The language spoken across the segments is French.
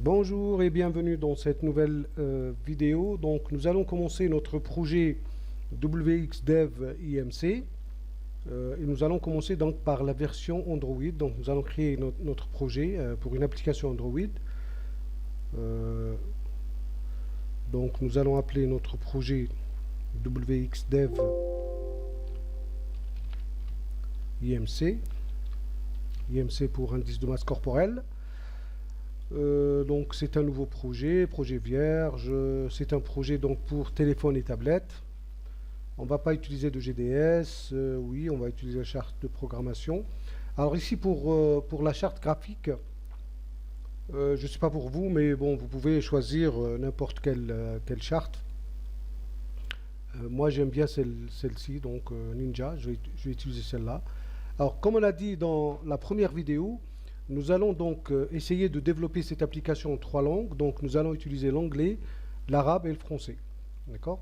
Bonjour et bienvenue dans cette nouvelle vidéo. Donc nous allons commencer notre projet WXDev IMC et nous allons commencer donc par la version Android. Donc nous allons créer notre projet pour une application Android. Donc nous allons appeler notre projet WXDev IMC. IMC pour indice de masse corporelle. Donc c'est un nouveau projet vierge, c'est un projet donc pour téléphone et tablette. On ne va pas utiliser de GDS, oui, on va utiliser la charte de programmation. Alors ici pour la charte graphique, je ne sais pas pour vous, mais bon, vous pouvez choisir n'importe quelle charte. Moi j'aime bien celle-ci, donc Ninja, je vais utiliser celle-là. Alors comme on a dit dans la première vidéo, nous allons donc essayer de développer cette application en 3 langues. Donc nous allons utiliser l'anglais, l'arabe et le français. D'accord?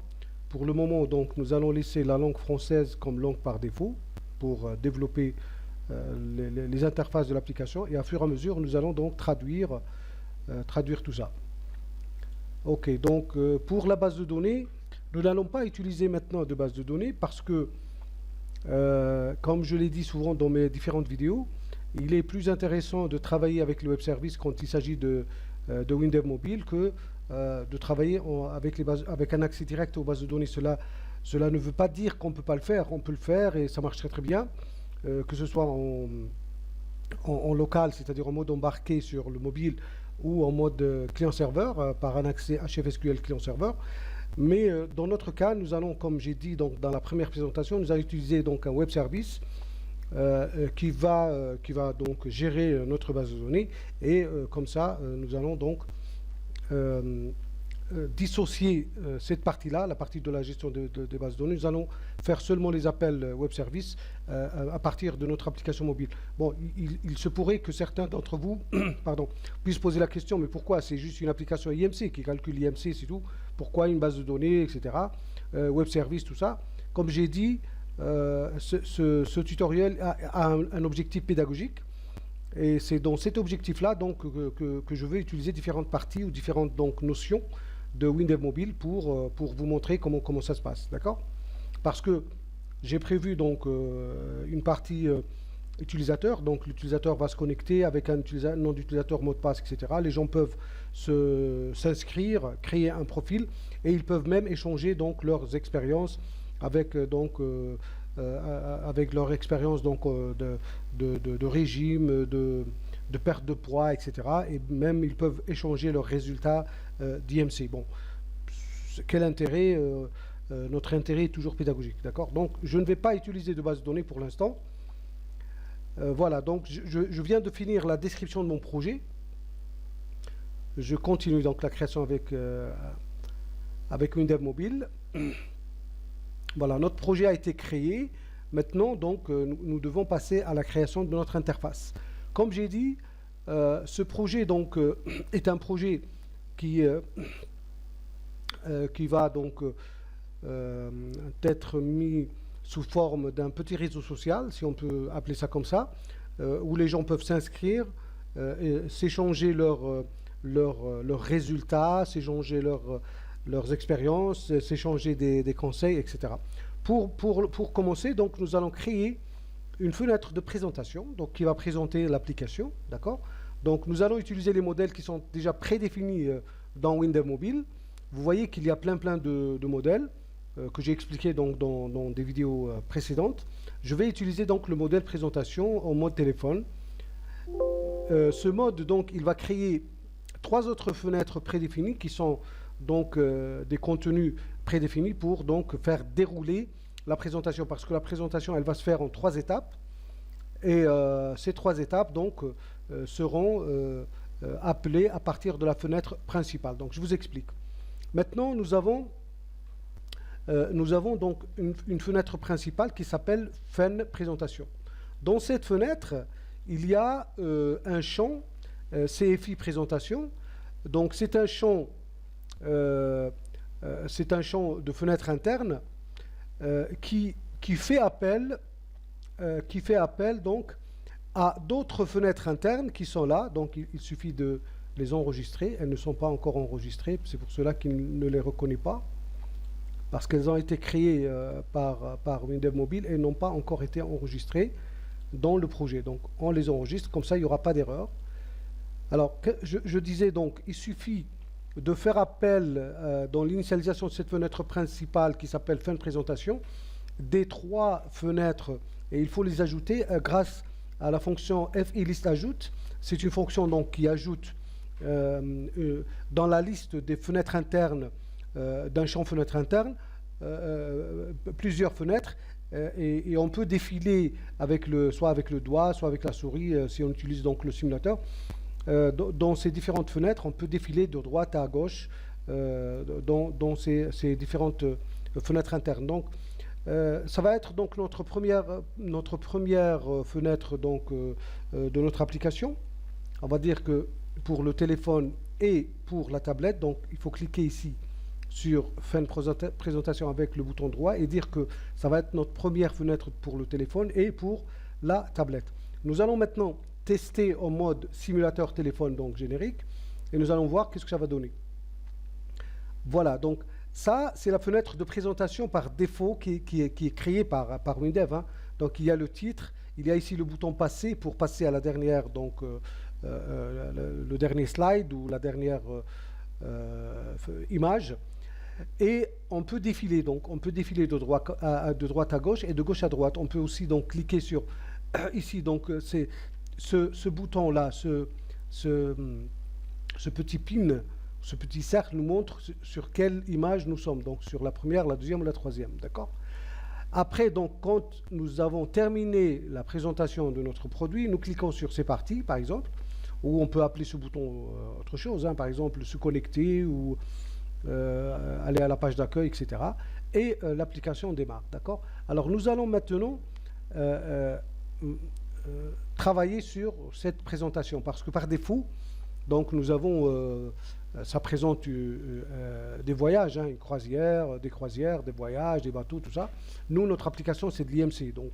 Pour le moment, donc, nous allons laisser la langue française comme langue par défaut pour développer les interfaces de l'application. Et à fur et à mesure, nous allons donc traduire tout ça. Ok, donc pour la base de données, nous n'allons pas utiliser maintenant de base de données parce que, comme je l'ai dit souvent dans mes différentes vidéos, il est plus intéressant de travailler avec le web service quand il s'agit de WinDev Mobile que de travailler avec un accès direct aux bases de données. Cela ne veut pas dire qu'on ne peut pas le faire. On peut le faire et ça marche très bien, que ce soit en local, c'est-à-dire en mode embarqué sur le mobile ou en mode client-serveur par un accès HFSQL client-serveur. Mais dans notre cas, nous allons, comme j'ai dit donc, dans la première présentation, nous allons utiliser donc un web service qui va donc gérer notre base de données et comme ça nous allons donc dissocier cette partie-là, la partie de la gestion des bases de données. Nous allons faire seulement les appels web service à partir de notre application mobile. Bon, il se pourrait que certains d'entre vous pardon, puissent poser la question, mais pourquoi c'est juste une application IMC qui calcule IMC, c'est tout? Pourquoi une base de données, etc. Web service, tout ça? Comme j'ai dit, ce tutoriel a un objectif pédagogique et c'est dans cet objectif-là donc que je vais utiliser différentes parties ou différentes donc notions de WinDev Mobile pour vous montrer comment ça se passe, d'accord? Parce que j'ai prévu donc une partie utilisateur, donc l'utilisateur va se connecter avec un nom d'utilisateur, mot de passe, etc. Les gens peuvent s'inscrire, créer un profil et ils peuvent même échanger donc leurs expériences avec avec leur expérience donc de régime, de perte de poids, etc. Et même ils peuvent échanger leurs résultats d'IMC. Bon, quel intérêt? Notre intérêt est toujours pédagogique, d'accord? Donc je ne vais pas utiliser de base de données pour l'instant. Voilà, donc je viens de finir la description de mon projet. Je continue donc la création avec WinDev Mobile. Voilà, notre projet a été créé. Maintenant, donc, nous devons passer à la création de notre interface. Comme j'ai dit, ce projet donc, est un projet qui va donc être mis sous forme d'un petit réseau social, si on peut appeler ça comme ça, où les gens peuvent s'inscrire, s'échanger leurs résultats, s'échanger leurs expériences, s'échanger des conseils, etc. Pour commencer, donc, nous allons créer une fenêtre de présentation donc, qui va présenter l'application. D'accord? Donc, nous allons utiliser les modèles qui sont déjà prédéfinis dans WinDev Mobile. Vous voyez qu'il y a plein de modèles que j'ai expliqué donc, dans des vidéos précédentes. Je vais utiliser donc le modèle présentation en mode téléphone. Ce mode, donc, il va créer 3 autres fenêtres prédéfinies qui sont donc des contenus prédéfinis pour donc faire dérouler la présentation, parce que la présentation elle va se faire en 3 étapes et ces 3 étapes donc seront appelées à partir de la fenêtre principale. Donc je vous explique. Maintenant nous avons donc une fenêtre principale qui s'appelle Fen présentation. Dans cette fenêtre il y a un champ CFI présentation. Donc c'est un champ de fenêtre interne qui fait appel donc à d'autres fenêtres internes qui sont là. Donc il suffit de les enregistrer. Elles ne sont pas encore enregistrées, c'est pour cela qu'il ne les reconnaît pas, parce qu'elles ont été créées par WinDev Mobile et n'ont pas encore été enregistrées dans le projet. Donc on les enregistre, comme ça il n'y aura pas d'erreur. Alors je disais donc, il suffit de faire appel dans l'initialisation de cette fenêtre principale qui s'appelle fin de présentation, des 3 fenêtres, et il faut les ajouter grâce à la fonction FIListAjoute. C'est une fonction donc qui ajoute dans la liste des fenêtres internes d'un champ fenêtre interne plusieurs fenêtres, et on peut défiler avec soit avec le doigt, soit avec la souris, si on utilise donc le simulateur. Dans ces différentes fenêtres, on peut défiler de droite à gauche dans ces différentes fenêtres internes. Donc, ça va être donc notre première fenêtre donc, de notre application. On va dire que pour le téléphone et pour la tablette, donc il faut cliquer ici sur fin de présentation avec le bouton droit et dire que ça va être notre première fenêtre pour le téléphone et pour la tablette. Nous allons maintenant tester en mode simulateur téléphone, donc générique, et nous allons voir qu'est-ce que ça va donner. Voilà, donc ça, c'est la fenêtre de présentation par défaut qui est créée par WinDev. Hein. Donc il y a le titre, il y a ici le bouton passer pour passer à la dernière, donc le dernier slide ou la dernière image. Et on peut défiler, donc on peut défiler de droite à gauche et de gauche à droite. On peut aussi donc cliquer sur ici, donc c'est ce bouton-là, ce petit pin, ce petit cercle nous montre sur quelle image nous sommes, donc sur la première, la deuxième ou la troisième, d'accord? Après, donc, quand nous avons terminé la présentation de notre produit, nous cliquons sur C'est parti, par exemple, ou on peut appeler ce bouton autre chose, hein, par exemple se connecter ou aller à la page d'accueil, etc. Et l'application démarre, d'accord? Alors, nous allons maintenant travailler sur cette présentation, parce que par défaut, donc nous avons, ça présente des voyages, hein, une croisière, des voyages, des bateaux, tout ça. Nous, notre application, c'est de l'IMC. Donc,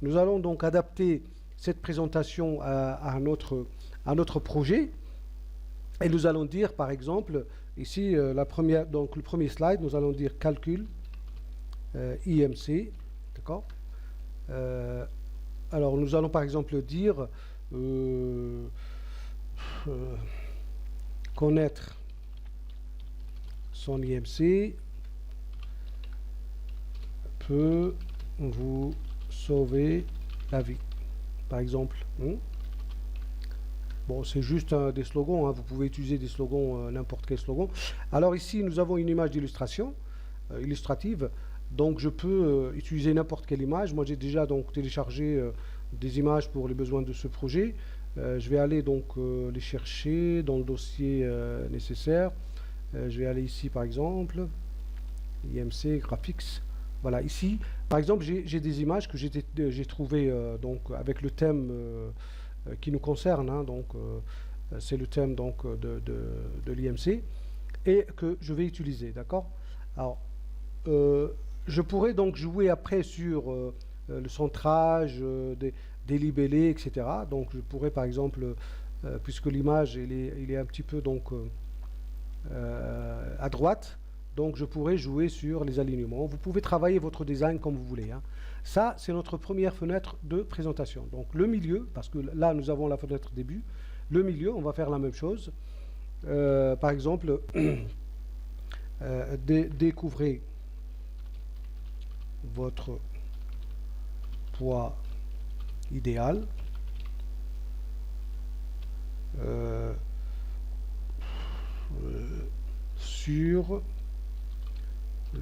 nous allons donc adapter cette présentation à notre projet. Et nous allons dire, par exemple, ici, donc le premier slide, nous allons dire calcul IMC, d'accord? Alors, nous allons par exemple dire connaître son IMC peut vous sauver la vie, par exemple. Bon, c'est juste des slogans, hein. Vous pouvez utiliser des slogans, n'importe quel slogan. Alors ici, nous avons une image d'illustration illustrative. Donc je peux utiliser n'importe quelle image. Moi j'ai déjà donc téléchargé des images pour les besoins de ce projet. Je vais aller donc les chercher dans le dossier nécessaire. Je vais aller ici par exemple, IMC, Graphics. Voilà, ici par exemple j'ai des images que j'ai trouvées donc avec le thème qui nous concerne, hein, donc c'est le thème donc de l'IMC et que je vais utiliser, d'accord? Alors je pourrais donc jouer après sur le centrage, des libellés, etc. Donc je pourrais par exemple, puisque l'image il est un petit peu donc à droite, donc je pourrais jouer sur les alignements. Vous pouvez travailler votre design comme vous voulez. Hein. Ça, c'est notre première fenêtre de présentation. Donc le milieu, parce que là nous avons la fenêtre début, le milieu, on va faire la même chose. Par exemple, découvrez votre poids idéal. Sur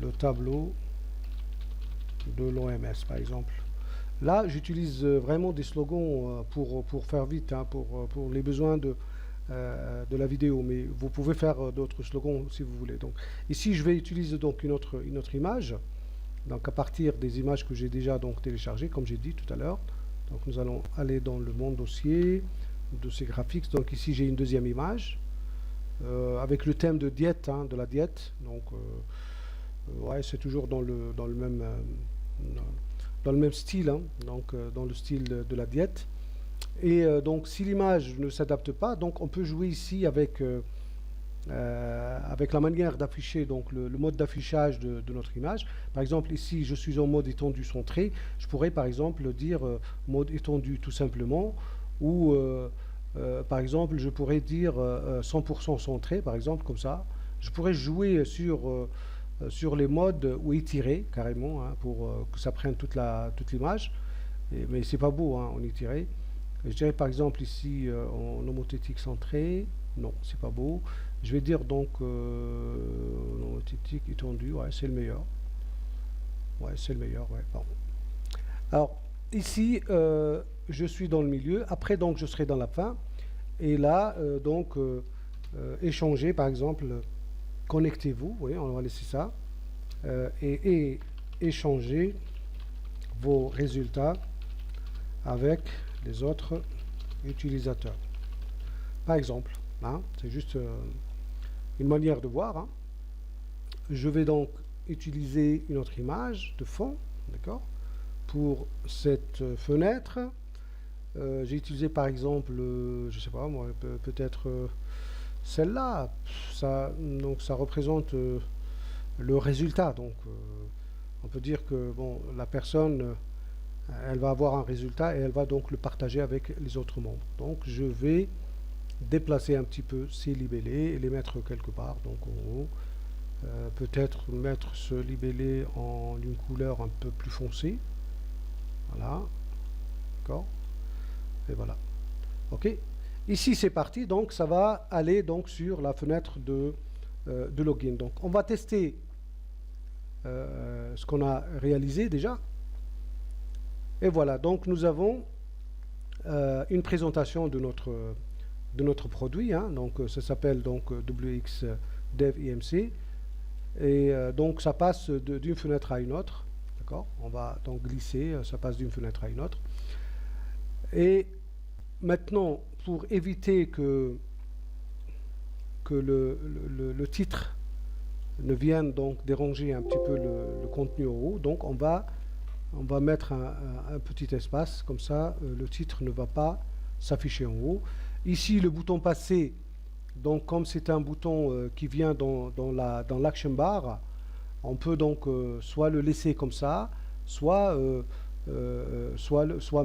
le tableau de l'OMS, par exemple. Là, j'utilise vraiment des slogans pour faire vite, hein, pour les besoins de la vidéo, mais vous pouvez faire d'autres slogans si vous voulez. Donc, ici, je vais utiliser donc une autre image. Donc à partir des images que j'ai déjà donc téléchargées, comme j'ai dit tout à l'heure. Donc nous allons aller dans le mon dossier, dossier graphiques. Donc ici j'ai une deuxième image avec le thème de diète, hein, de la diète. Donc ouais, c'est toujours dans le même style, hein, donc dans le style de la diète. Et donc si l'image ne s'adapte pas, donc on peut jouer ici avec la manière d'afficher, donc le mode d'affichage de notre image. Par exemple, ici, je suis en mode étendu centré. Je pourrais, par exemple, dire mode étendu tout simplement, ou par exemple, je pourrais dire 100% centré, par exemple, comme ça. Je pourrais jouer sur les modes ou étirer carrément, hein, pour que ça prenne toute l'image. Mais c'est pas beau, hein, en étiré. Je dirais par exemple ici en homothétique centré. Non, c'est pas beau. Je vais dire donc homothétique étendu. Ouais, c'est le meilleur. Ouais, c'est le meilleur. Ouais, pardon. Alors ici, je suis dans le milieu. Après, donc, je serai dans la fin. Et là, donc, échanger, par exemple, connectez-vous. Oui, on va laisser ça. Et échanger vos résultats avec les autres utilisateurs. Par exemple, hein, c'est juste une manière de voir. Hein. Je vais donc utiliser une autre image de fond, d'accord, pour cette fenêtre. J'ai utilisé par exemple, je sais pas moi, peut-être celle-là. Donc ça représente le résultat. Donc on peut dire que bon, la personne, elle va avoir un résultat et elle va donc le partager avec les autres membres. Donc je vais déplacer un petit peu ces libellés et les mettre quelque part. Donc en haut, peut-être mettre ce libellé en une couleur un peu plus foncée. Voilà. D'accord. Et voilà. Ok. Ici c'est parti. Donc ça va aller donc sur la fenêtre de login. Donc on va tester ce qu'on a réalisé déjà. Et voilà, donc nous avons une présentation de notre produit, hein. Donc ça s'appelle donc WX Dev IMC, et donc ça passe d'une fenêtre à une autre, d'accord. On va donc glisser, ça passe d'une fenêtre à une autre. Et maintenant, pour éviter que le titre ne vienne donc déranger un petit peu le contenu en haut, donc on va mettre un petit espace, comme ça le titre ne va pas s'afficher en haut. Ici le bouton passer, donc comme c'est un bouton qui vient dans l'action bar, on peut donc soit le laisser comme ça, soit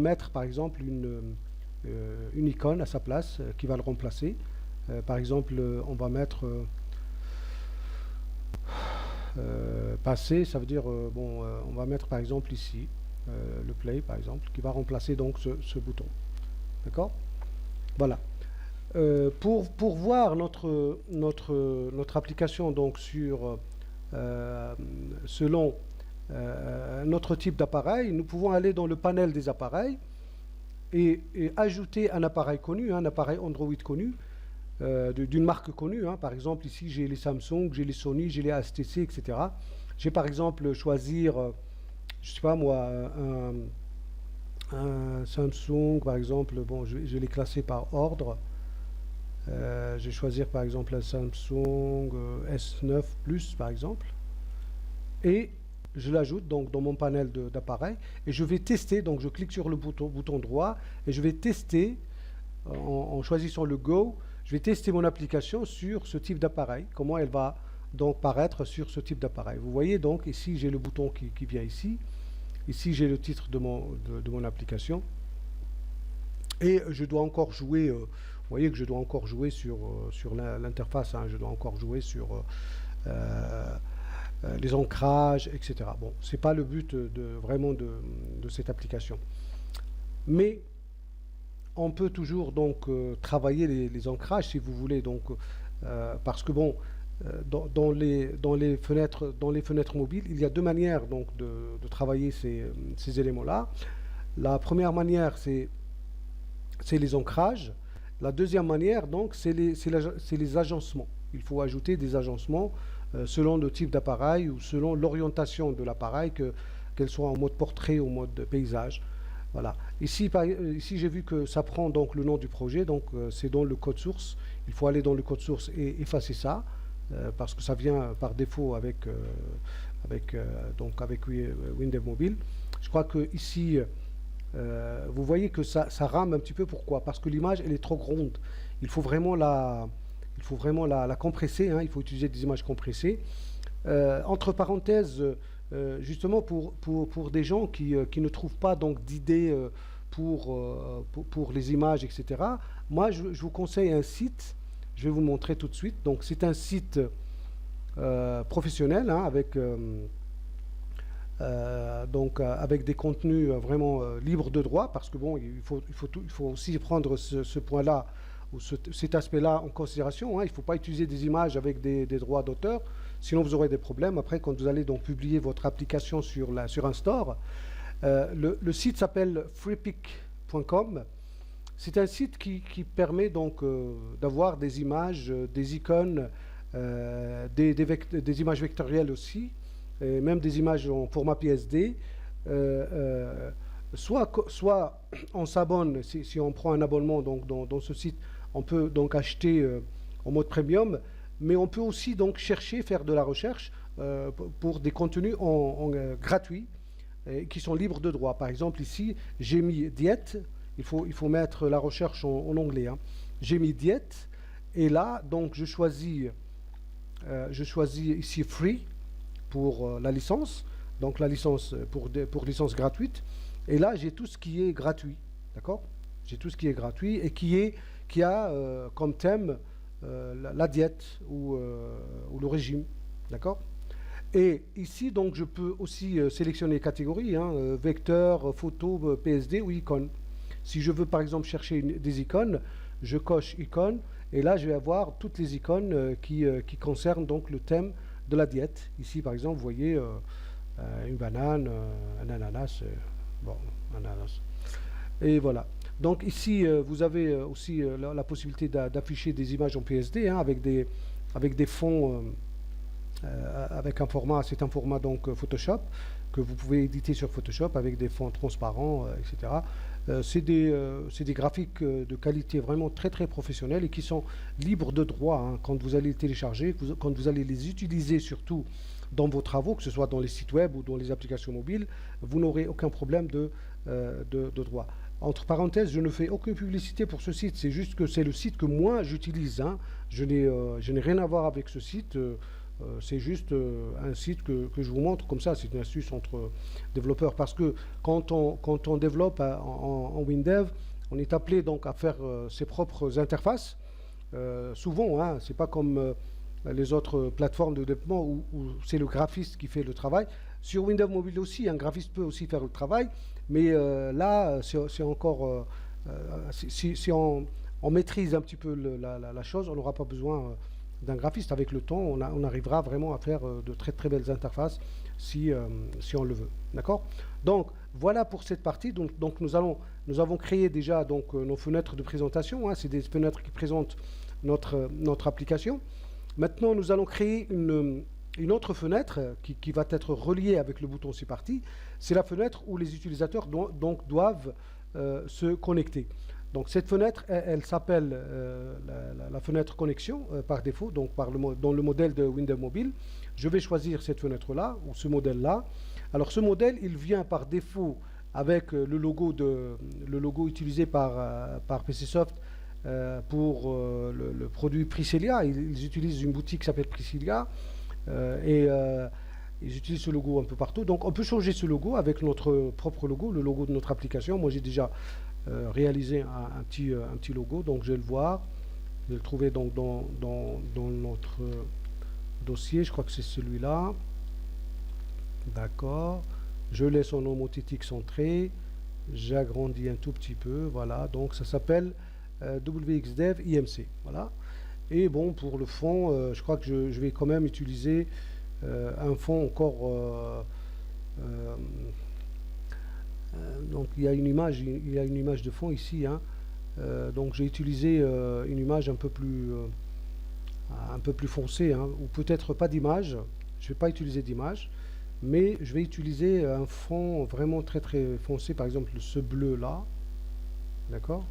mettre par exemple une icône à sa place qui va le remplacer. Par exemple, on va mettre passer, ça veut dire bon, on va mettre par exemple ici le play par exemple, qui va remplacer donc ce bouton, d'accord. Voilà. Pour voir notre application donc selon notre type d'appareil, nous pouvons aller dans le panel des appareils et ajouter un appareil connu, un appareil Android connu, d'une marque connue, hein. Par exemple ici j'ai les Samsung, j'ai les Sony, j'ai les HTC, etc. J'ai par exemple choisir, je sais pas moi, un Samsung par exemple. Bon, je vais les classer par ordre. Je vais choisir par exemple un Samsung S9 Plus par exemple, et je l'ajoute donc dans mon panel d'appareils, et je vais tester. Donc je clique sur le bouton droit et je vais tester en choisissant le Go. Je vais tester mon application sur ce type d'appareil, comment elle va donc paraître sur ce type d'appareil. Vous voyez donc ici j'ai le bouton qui vient ici. Ici j'ai le titre de mon application. Et je dois encore jouer, vous voyez que je dois encore jouer sur l'interface, hein. Je dois encore jouer sur les ancrages, etc. Bon, c'est pas le but vraiment de cette application. Mais on peut toujours donc travailler les ancrages si vous voulez, donc parce que bon, dans les fenêtres mobiles, il y a deux manières donc de travailler ces éléments-là. La première manière, c'est les ancrages. La deuxième manière, donc, c'est les agencements. Il faut ajouter des agencements selon le type d'appareil ou selon l'orientation de l'appareil, qu'elle soit en mode portrait ou en mode paysage. Voilà. Ici j'ai vu que ça prend donc le nom du projet, donc c'est dans le code source. Il faut aller dans le code source et effacer ça, parce que ça vient par défaut avec Windev Mobile. Je crois que ici vous voyez que ça rame un petit peu. Pourquoi? Parce que l'image, elle est trop grande. Il faut vraiment la compresser, hein. Il faut utiliser des images compressées. Entre parenthèses, justement pour des gens qui ne trouvent pas donc d'idées pour les images, etc. Moi, je vous conseille un site. Je vais vous le montrer tout de suite. Donc, c'est un site professionnel, hein, avec des contenus vraiment libres de droit, parce que bon, il faut aussi prendre ce point-là ou cet aspect-là en considération, hein. Il ne faut pas utiliser des images avec des droits d'auteur, sinon vous aurez des problèmes après quand vous allez donc publier votre application sur un store. Le site s'appelle freepik.com. C'est un site qui permet donc d'avoir des images, des icônes, des images vectorielles aussi, et même des images en format PSD. Soit on s'abonne, si on prend un abonnement donc, dans ce site, on peut donc acheter en mode premium, mais on peut aussi donc faire de la recherche pour des contenus gratuits qui sont libres de droit. Par exemple, ici, j'ai mis diète. Il faut mettre la recherche en anglais, hein. J'ai mis diète, et là, donc, je choisis ici free pour la licence, donc la licence pour licence gratuite. Et là, j'ai tout ce qui est gratuit, d'accord? J'ai tout ce qui est gratuit et qui a comme thème la diète ou le régime, d'accord? Et ici, donc, je peux aussi sélectionner les catégories, hein, vecteur, photo, PSD ou icône. Si je veux, par exemple, chercher des icônes, je coche icône, et là, je vais avoir toutes les icônes qui concernent donc le thème de la diète. Ici, par exemple, vous voyez une banane, un ananas, bon, un ananas. Et voilà. Donc ici, vous avez aussi la possibilité d'afficher des images en PSD, hein, avec des fonds, avec un format, c'est un format donc Photoshop, que vous pouvez éditer sur Photoshop avec des fonds transparents, etc. C'est des graphiques de qualité vraiment très très professionnelle et qui sont libres de droit, hein, quand vous allez les télécharger, quand vous allez les utiliser surtout dans vos travaux, que ce soit dans les sites web ou dans les applications mobiles, vous n'aurez aucun problème de droit. Entre parenthèses, je ne fais aucune publicité pour ce site, c'est juste que c'est le site que moi j'utilise, hein. Je n'ai rien à voir avec ce site. C'est juste un site que je vous montre comme ça. C'est une astuce entre développeurs, parce que quand on développe en WinDev, on est appelé donc à faire ses propres interfaces. Souvent, hein, c'est pas comme les autres plateformes de développement où c'est le graphiste qui fait le travail. Sur Windows Mobile aussi, un graphiste peut aussi faire le travail, mais là, c'est encore... si on maîtrise un petit peu la chose, on n'aura pas besoin d'un graphiste. Avec le temps, on arrivera vraiment à faire de très très belles interfaces si on le veut. D'accord? Donc, voilà pour cette partie. Donc nous avons créé déjà donc, nos fenêtres de présentation, hein. C'est des fenêtres qui présentent notre application. Maintenant, nous allons créer une autre fenêtre qui va être reliée avec le bouton C'est parti. C'est la fenêtre où les utilisateurs doivent se connecter. Donc cette fenêtre, elle s'appelle la fenêtre connexion par défaut, donc dans le modèle de Windows Mobile. Je vais choisir cette fenêtre-là, ou ce modèle-là. Alors ce modèle, il vient par défaut avec le logo utilisé par PCSoft pour le produit Priscilla. Ils utilisent une boutique qui s'appelle Priscilla, et ils utilisent ce logo un peu partout. Donc on peut changer ce logo avec notre propre logo, le logo de notre application. Moi j'ai déjà réaliser un petit logo, donc je vais le voir, je vais le trouver donc dans notre dossier, je crois que c'est celui-là, d'accord, je laisse en homothétique centré, j'agrandis un tout petit peu, voilà, donc ça s'appelle WXDev IMC, voilà. Et bon, pour le fond, je crois que je vais quand même utiliser un fond encore donc il y a une image de fond ici, hein. Donc j'ai utilisé une image un peu plus foncée, hein, ou peut-être pas d'image. Je vais pas utiliser d'image, mais je vais utiliser un fond vraiment très très foncé, par exemple ce bleu là, d'accord,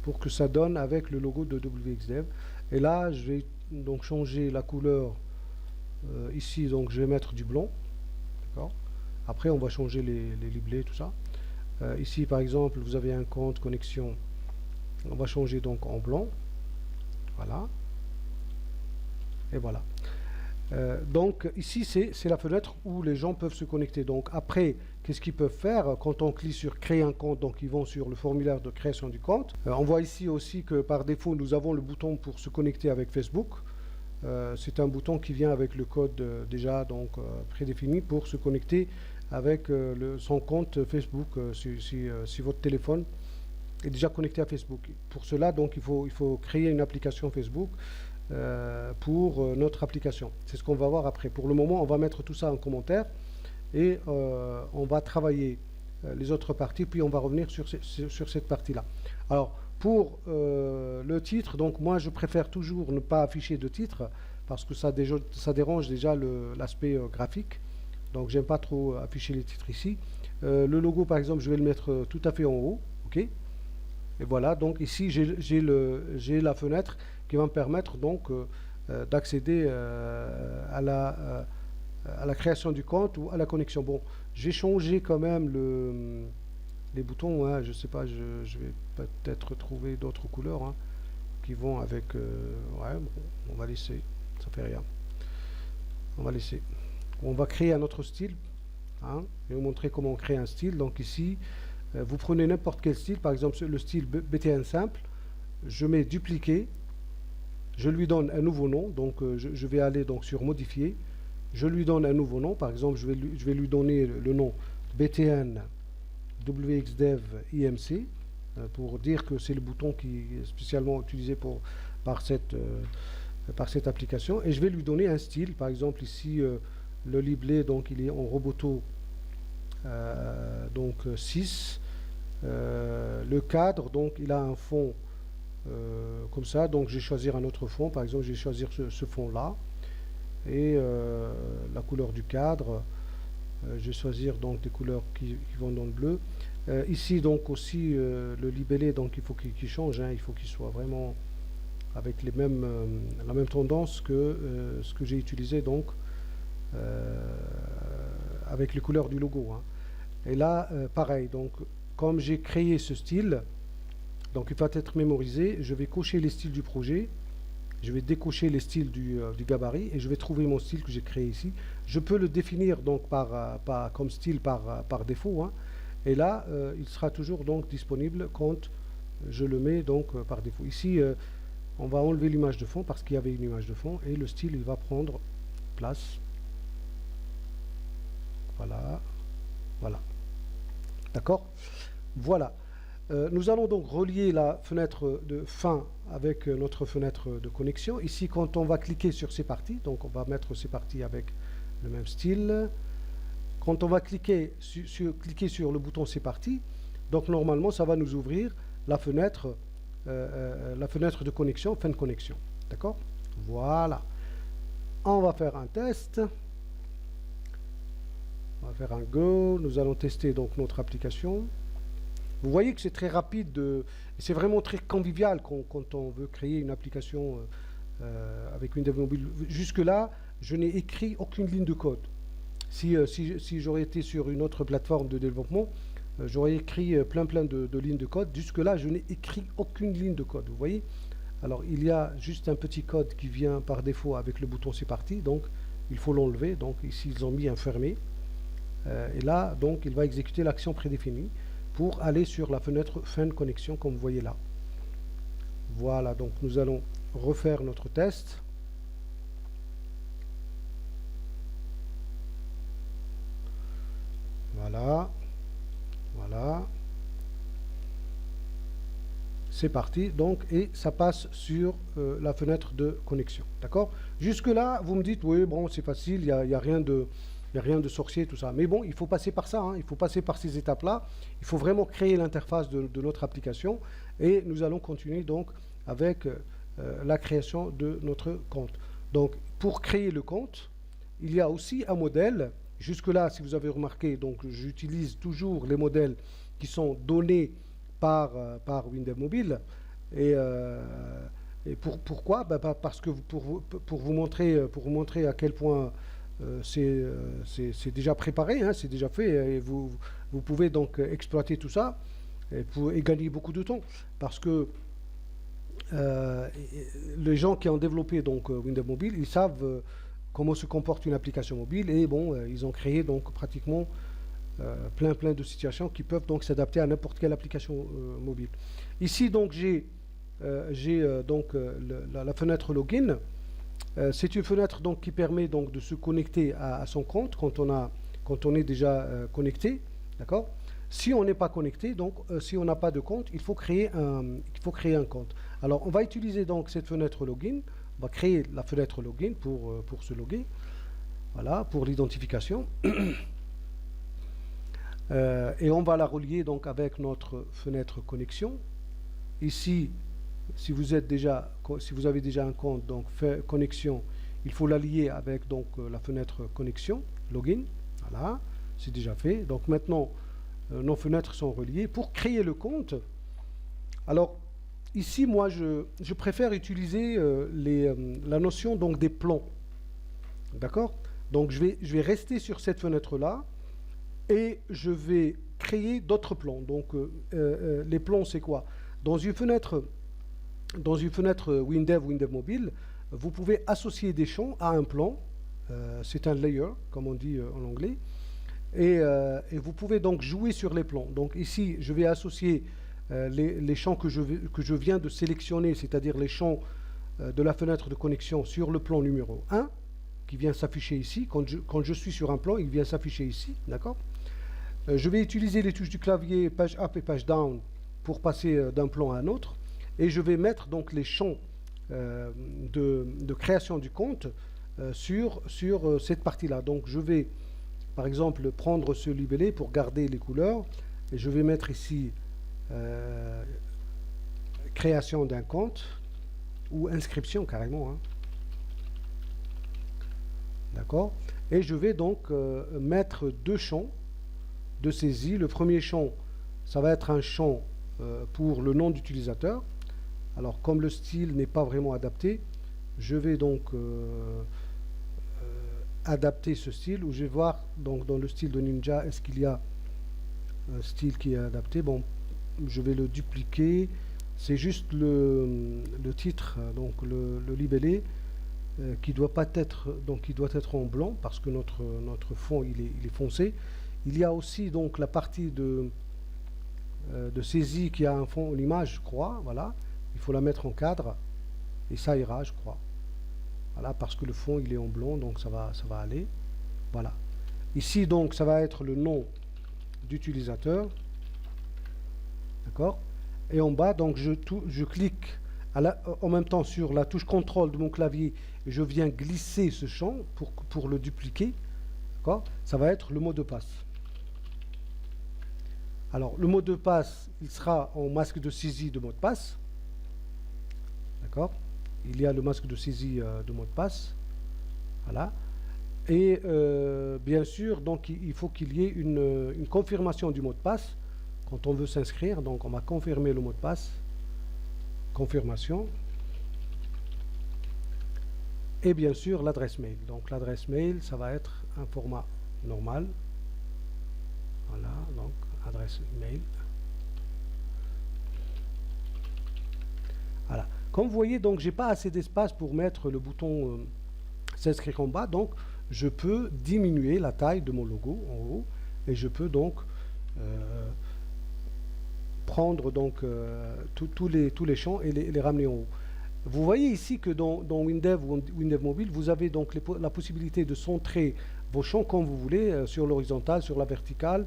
pour que ça donne avec le logo de WXDev. Et là je vais donc changer la couleur ici, donc je vais mettre du blanc, d'accord. Après, on va changer les liblets, tout ça. Ici, par exemple, vous avez un compte connexion. On va changer donc en blanc. Voilà. Et voilà. Donc ici, c'est la fenêtre où les gens peuvent se connecter. Donc après, qu'est-ce qu'ils peuvent faire quand on clique sur créer un compte? Donc ils vont sur le formulaire de création du compte. On voit ici aussi que par défaut, nous avons le bouton pour se connecter avec Facebook. C'est un bouton qui vient avec le code déjà donc prédéfini pour se connecter avec son compte Facebook si votre téléphone est déjà connecté à Facebook. Pour cela, donc il faut créer une application Facebook pour notre application. C'est ce qu'on va voir après. Pour le moment, on va mettre tout ça en commentaire et on va travailler les autres parties, puis on va revenir sur cette partie-là. Alors, pour le titre, donc moi je préfère toujours ne pas afficher de titre parce que ça dérange déjà l'aspect graphique. Donc j'aime pas trop afficher les titres ici. Le logo par exemple, je vais le mettre tout à fait en haut. OK. Et voilà, donc ici j'ai la fenêtre qui va me permettre donc d'accéder à la création du compte ou à la connexion. Bon, j'ai changé quand même les boutons, hein, je sais pas, je vais peut-être trouver d'autres couleurs hein, qui vont avec... ouais, bon, on va laisser, ça fait rien. On va laisser. On va créer un autre style. Hein, je vais vous montrer comment on crée un style. Donc ici, vous prenez n'importe quel style, par exemple le style BTN simple, je mets dupliquer, je lui donne un nouveau nom, donc je vais aller donc sur modifier, je lui donne un nouveau nom, par exemple je vais lui donner le nom BTN WXDev IMC pour dire que c'est le bouton qui est spécialement utilisé par cette application, et je vais lui donner un style, par exemple ici le libellé, donc il est en Roboto donc 6, le cadre, donc il a un fond comme ça, donc je vais choisir un autre fond, par exemple je vais choisir ce fond là, et la couleur du cadre, je vais choisir donc des couleurs qui vont dans le bleu. Ici donc aussi le libellé, donc il faut qu'il change, hein, il faut qu'il soit vraiment avec la même tendance que ce que j'ai utilisé donc avec les couleurs du logo. Hein. Et là pareil, donc comme j'ai créé ce style, donc il va être mémorisé, je vais cocher les styles du projet, je vais décocher les styles du gabarit et je vais trouver mon style que j'ai créé ici. Je peux le définir donc comme style par défaut, hein, et là il sera toujours donc disponible quand je le mets donc par défaut. Ici on va enlever l'image de fond parce qu'il y avait une image de fond et le style il va prendre place. Voilà, voilà, d'accord. Voilà. Nous allons donc relier la fenêtre de fin avec notre fenêtre de connexion. Ici, quand on va cliquer sur ces parties, donc on va mettre ces parties avec le même style. Quand on va cliquer sur le bouton ces parties, donc normalement, ça va nous ouvrir la fenêtre de connexion, fin de connexion. D'accord? Voilà. On va faire un test. On va faire un go. Nous allons tester donc notre application. Vous voyez que c'est très rapide, c'est vraiment très convivial quand on veut créer une application avec Windows Mobile. Jusque-là, je n'ai écrit aucune ligne de code. Si j'aurais été sur une autre plateforme de développement, j'aurais écrit plein de lignes de code. Jusque-là, je n'ai écrit aucune ligne de code. Vous voyez? Alors, il y a juste un petit code qui vient par défaut avec le bouton c'est parti. Donc, il faut l'enlever. Donc, ici, ils ont mis un fermé. Et là, donc, il va exécuter l'action prédéfinie pour aller sur la fenêtre fin de connexion comme vous voyez là. Voilà, donc nous allons refaire notre test. Voilà, voilà. C'est parti, donc, et ça passe sur la fenêtre de connexion. D'accord? Jusque là, vous me dites, oui, bon, c'est facile, il n'y a rien de... Il n'y a rien de sorcier, tout ça. Mais bon, il faut passer par ça, hein. Il faut passer par ces étapes-là. Il faut vraiment créer l'interface de notre application. Et nous allons continuer donc avec la création de notre compte. Donc, pour créer le compte, il y a aussi un modèle. Jusque-là, si vous avez remarqué, donc j'utilise toujours les modèles qui sont donnés par Windows Mobile. Et pourquoi? Parce que pour vous montrer à quel point c'est déjà préparé, hein, c'est déjà fait, et vous pouvez donc exploiter tout ça et gagner beaucoup de temps. Parce que les gens qui ont développé donc Windows Mobile, ils savent comment se comporte une application mobile, et bon, ils ont créé donc pratiquement plein de situations qui peuvent donc s'adapter à n'importe quelle application mobile. Ici donc j'ai la fenêtre login. C'est une fenêtre donc qui permet donc de se connecter à son compte quand on est déjà connecté, d'accord? Si on n'est pas connecté, donc si on n'a pas de compte, il faut créer un compte. Alors on va utiliser donc cette fenêtre login. On va créer la fenêtre login pour se loguer. Voilà, pour l'identification. Et on va la relier donc avec notre fenêtre connexion. Ici, si vous avez déjà un compte, donc connexion, il faut la lier avec donc la fenêtre connexion, login. Voilà, c'est déjà fait. Donc maintenant, nos fenêtres sont reliées. Pour créer le compte, alors ici, moi, je préfère utiliser la notion donc des plans. D'accord? Donc je vais rester sur cette fenêtre-là et je vais créer d'autres plans. Donc les plans, c'est quoi? Dans une fenêtre Windows Mobile, vous pouvez associer des champs à un plan. C'est un layer, comme on dit en anglais. Et vous pouvez donc jouer sur les plans. Donc ici, je vais associer les champs que je viens de sélectionner, c'est-à-dire les champs de la fenêtre de connexion sur le plan numéro 1, qui vient s'afficher ici. Quand je suis sur un plan, il vient s'afficher ici. D'accord? Je vais utiliser les touches du clavier page up et page down pour passer d'un plan à un autre. Et je vais mettre donc les champs de création du compte sur cette partie-là. Donc je vais, par exemple, prendre ce libellé pour garder les couleurs. Et je vais mettre ici création d'un compte ou inscription carrément. Hein. D'accord? Et je vais donc mettre deux champs de saisie. Le premier champ, ça va être un champ pour le nom d'utilisateur. Alors, comme le style n'est pas vraiment adapté, je vais donc adapter ce style, où je vais voir donc dans le style de Ninja, est-ce qu'il y a un style qui est adapté. Bon, je vais le dupliquer. C'est juste le titre, donc le libellé, qui doit pas être, donc il doit être en blanc parce que notre fond il est foncé. Il y a aussi donc la partie de saisie qui a un fond, une image, je crois. Voilà, il faut la mettre en cadre et ça ira, je crois. Voilà, parce que le fond il est en blanc, donc ça va aller. Voilà. Ici donc ça va être le nom d'utilisateur. D'accord. Et en bas donc je clique en même temps sur la touche contrôle de mon clavier et je viens glisser ce champ pour le dupliquer. D'accord. Ça va être le mot de passe. Alors le mot de passe il sera en masque de saisie de mot de passe. D'accord. Il y a le masque de saisie de mot de passe. Voilà. Et bien sûr, donc il faut qu'il y ait une confirmation du mot de passe quand on veut s'inscrire. Donc on va confirmer le mot de passe. Confirmation. Et bien sûr l'adresse mail. Donc l'adresse mail, ça va être un format normal. Voilà, donc adresse mail. Voilà. Comme vous voyez, donc j'ai pas assez d'espace pour mettre le bouton s'inscrire en bas, donc je peux diminuer la taille de mon logo en haut et je peux donc prendre donc tous les champs et les ramener en haut. Vous voyez ici que dans Windows ou Windows Mobile, vous avez donc la possibilité de centrer vos champs comme vous voulez, sur l'horizontale, sur la verticale,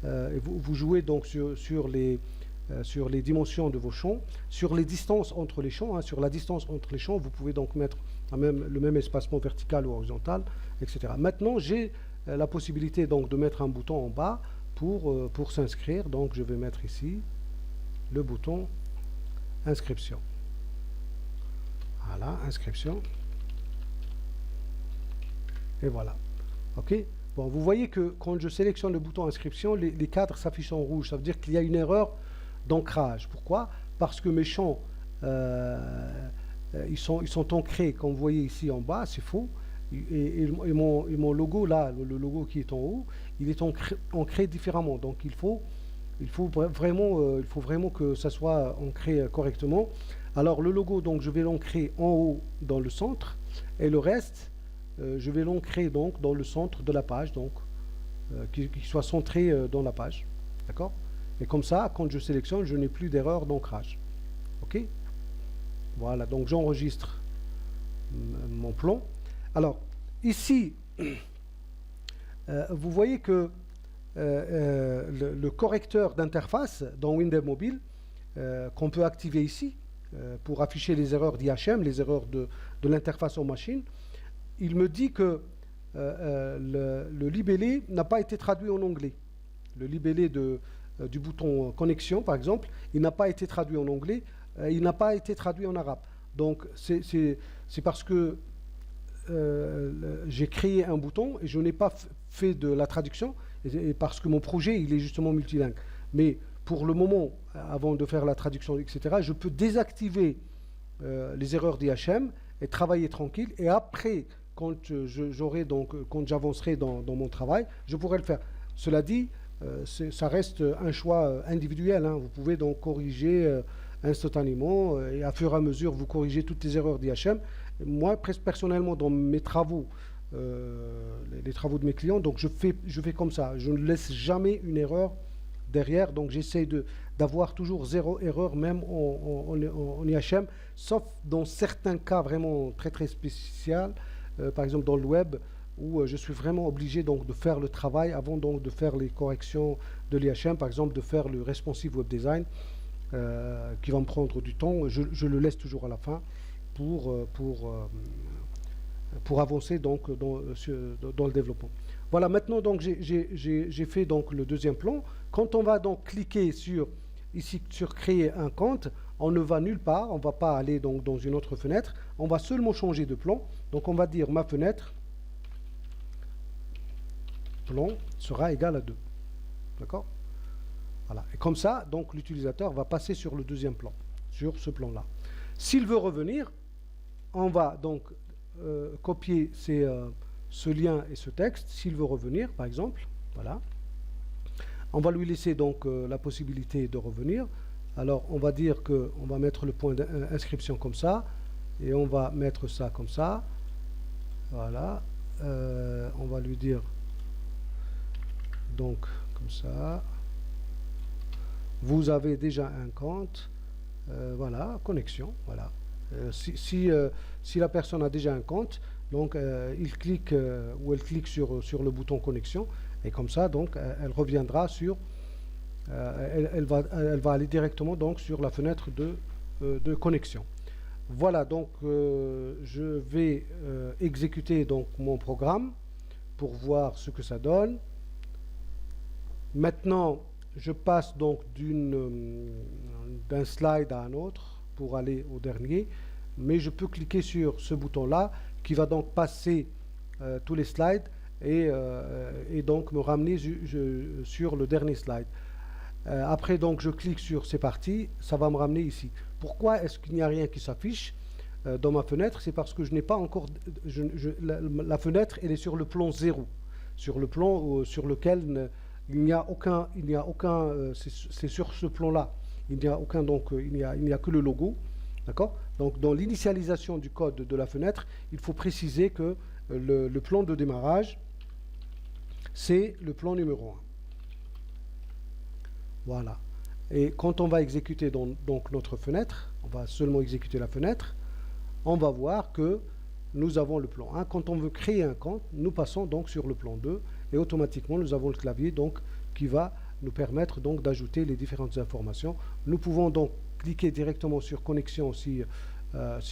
et vous jouez donc sur les dimensions de vos champs, sur les distances entre les champs. Hein, sur la distance entre les champs, vous pouvez donc mettre le même espacement vertical ou horizontal, etc. Maintenant, j'ai la possibilité donc de mettre un bouton en bas pour s'inscrire. Donc, je vais mettre ici le bouton inscription. Voilà, inscription. Et voilà. OK. Bon, vous voyez que quand je sélectionne le bouton inscription, les cadres s'affichent en rouge. Ça veut dire qu'il y a une erreur d'ancrage. Pourquoi? Parce que mes champs, ils sont ancrés, comme vous voyez ici en bas, c'est faux. Et mon logo là, le logo qui est en haut, il est ancré différemment. Donc il faut vraiment que ça soit ancré correctement. Alors le logo, donc je vais l'ancrer en haut dans le centre, et le reste, je vais l'ancrer donc dans le centre de la page, donc qu'il soit centré dans la page. D'accord? Et comme ça, quand je sélectionne, je n'ai plus d'erreur d'ancrage. OK? Voilà, donc j'enregistre mon plan. Alors, ici, vous voyez que le correcteur d'interface dans Windows Mobile, qu'on peut activer ici, pour afficher les erreurs d'IHM, les erreurs de l'interface en machine, il me dit que le libellé n'a pas été traduit en anglais. Le libellé du bouton connexion, par exemple, il n'a pas été traduit en anglais, il n'a pas été traduit en arabe. Donc, c'est parce que j'ai créé un bouton et je n'ai pas fait de la traduction, et parce que mon projet, il est justement multilingue. Mais pour le moment, avant de faire la traduction, etc., je peux désactiver les erreurs d'IHM et travailler tranquille. Et après, quand j'avancerai dans mon travail, je pourrai le faire. Cela dit, ça reste un choix individuel, hein. Vous pouvez donc corriger instantanément, et à fur et à mesure, vous corrigez toutes les erreurs d'IHM. Moi, personnellement, dans mes travaux, les travaux de mes clients, donc je fais comme ça. Je ne laisse jamais une erreur derrière, donc j'essaie d'avoir toujours zéro erreur, même en IHM, sauf dans certains cas vraiment très très spéciaux, par exemple dans le web, où je suis vraiment obligé donc de faire le travail avant donc de faire les corrections de l'IHM, par exemple de faire le responsive web design, qui va me prendre du temps. Je le laisse toujours à la fin pour avancer donc dans le développement. Voilà, maintenant donc j'ai fait donc le deuxième plan. Quand on va donc cliquer ici sur créer un compte, on ne va nulle part, on ne va pas aller donc dans une autre fenêtre, on va seulement changer de plan. Donc on va dire ma fenêtre plan sera égal à 2. D'accord? Voilà. Et comme ça, donc l'utilisateur va passer sur le deuxième plan, sur ce plan-là. S'il veut revenir, on va donc copier ce lien et ce texte. S'il veut revenir, par exemple, voilà. On va lui laisser donc la possibilité de revenir. Alors, on va dire qu'on va mettre le point d'inscription comme ça, et on va mettre ça comme ça. Voilà. On va lui dire donc comme ça. Vous avez déjà un compte. Voilà, connexion. Voilà. Si la personne a déjà un compte, donc il clique ou elle clique sur le bouton connexion, et comme ça donc elle reviendra sur elle va aller directement donc sur la fenêtre de connexion. Voilà, donc je vais exécuter donc mon programme pour voir ce que ça donne. Maintenant je passe donc d'un slide à un autre pour aller au dernier, mais je peux cliquer sur ce bouton là qui va donc passer tous les slides et donc me ramener sur le dernier slide. Après donc je clique sur c'est parti, ça va me ramener ici. Pourquoi est-ce qu'il n'y a rien qui s'affiche dans ma fenêtre? C'est parce que je n'ai pas encore la fenêtre, elle est sur le plan 0, sur le plan sur lequel il n'y a aucun c'est sur ce plan là, il n'y a aucun, donc il n'y a que le logo. D'accord? Donc dans l'initialisation du code de la fenêtre, il faut préciser que le plan de démarrage, c'est le plan numéro 1. Voilà. Et quand on va exécuter donc notre fenêtre, on va seulement exécuter la fenêtre, on va voir que nous avons le plan 1. Quand on veut créer un compte, nous passons donc sur le plan 2, et automatiquement nous avons le clavier donc qui va nous permettre donc d'ajouter les différentes informations. Nous pouvons donc cliquer directement sur connexion si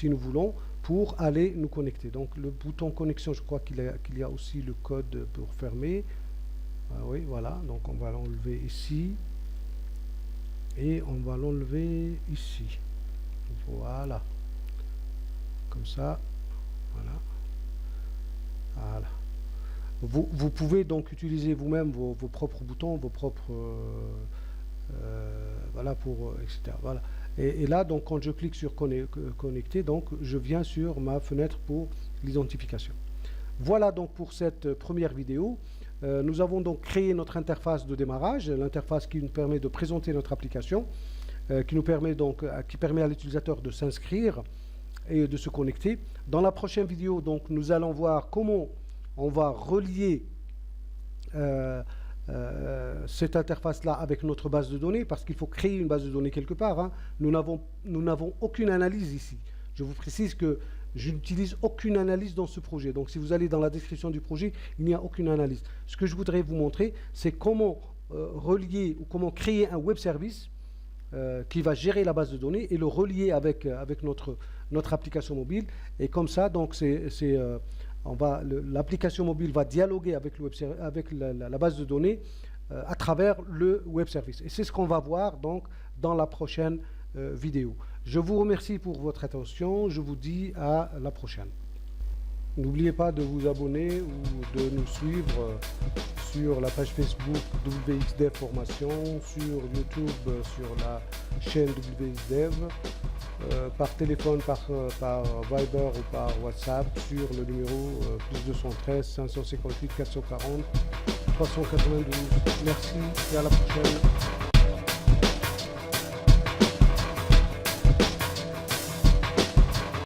nous voulons, pour aller nous connecter. Donc le bouton connexion, je crois qu'il y a aussi le code pour fermer. Oui, voilà, donc on va l'enlever ici et on va l'enlever ici. Voilà, comme ça. Voilà. Vous pouvez donc utiliser vous-même vos propres boutons, vos propres voilà, etc. Voilà. Et là, donc, quand je clique sur connecter, donc je viens sur ma fenêtre pour l'identification. Voilà donc pour cette première vidéo. Nous avons donc créé notre interface de démarrage, l'interface qui nous permet de présenter notre application, qui permet à l'utilisateur de s'inscrire et de se connecter. Dans la prochaine vidéo, donc, nous allons voir comment on va relier cette interface-là avec notre base de données, parce qu'il faut créer une base de données quelque part, hein. Nous n'avons aucune analyse ici. Je vous précise que je n'utilise aucune analyse dans ce projet. Donc si vous allez dans la description du projet, il n'y a aucune analyse. Ce que je voudrais vous montrer, c'est comment relier ou comment créer un web service qui va gérer la base de données et le relier avec notre application mobile. Et comme ça, donc l'application mobile va dialoguer avec la base de données à travers le web service. Et c'est ce qu'on va voir donc dans la prochaine vidéo. Je vous remercie pour votre attention. Je vous dis à la prochaine. N'oubliez pas de vous abonner ou de nous suivre sur la page Facebook WXDev Formation, sur YouTube, sur la chaîne WXDev, par téléphone, par Viber ou par WhatsApp sur le numéro +213 558 440 392. Merci et à la prochaine.